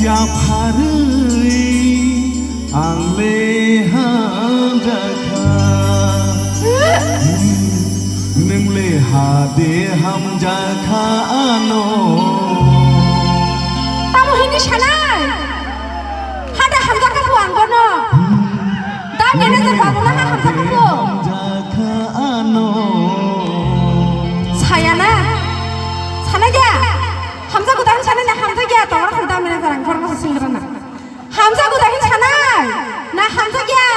Ya Paris Angle Hamjaka Ningle Hade Hamjaka Ano Tamu hindi shanai Hada Hamjaka ko anggono Da manager babu na Hamjaka ko Hamjaka Ano Sayana Sana gya Hamza ko dahin sana na Hamza gya Tawar ko da manager anggono sa singrana Hamza ko dahin sana na Hamza gya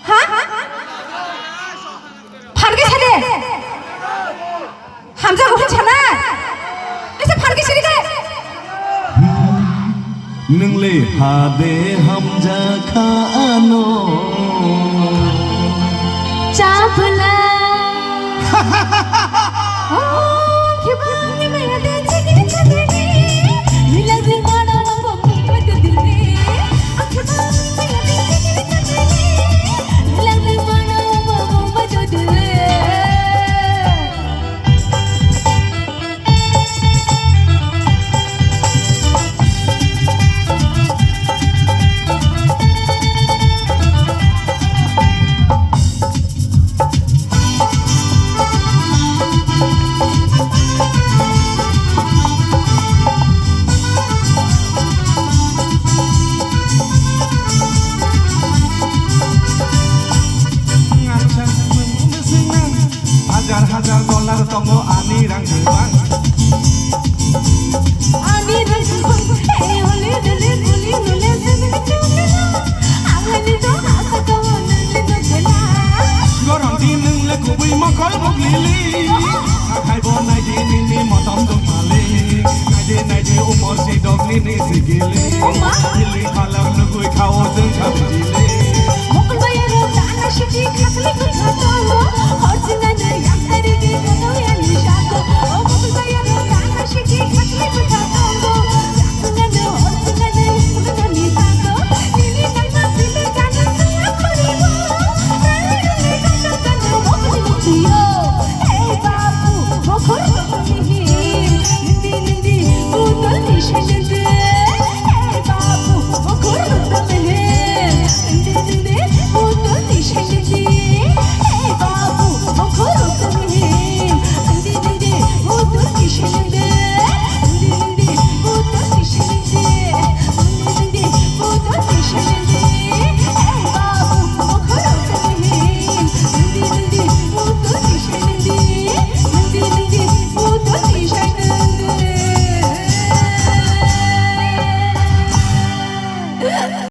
Ha? Farge chale Hamza ko sana Ese farge chale de Ningle Hade Hamjaka Ano Chapla Oh, kibang maya de chigri chagri Milag mada ko mumbat dilne Kibang maya de chigri chagri Milag mada ko mumbat dilne Hajar dolar tongo ani rang bang Ani rang bang hey hole dole guli nule zene chule Angani do asa ko nule no gela Goron din le kubui mokol moglili Akai bo nai din ni motom dong male Nai de umor si dog ni sigili Dili khalang nugui khao jeng khabjili Mokol bayaro dana shiji khasli ko chato Horjina ne yakari ge gato ya nishako Mokol bayaro dana shiji khasli ko chato Yakuna ne horjina ne yakuna nishako Nili kana sile kana ya paribo Rani rani kana kana mokol moktiyo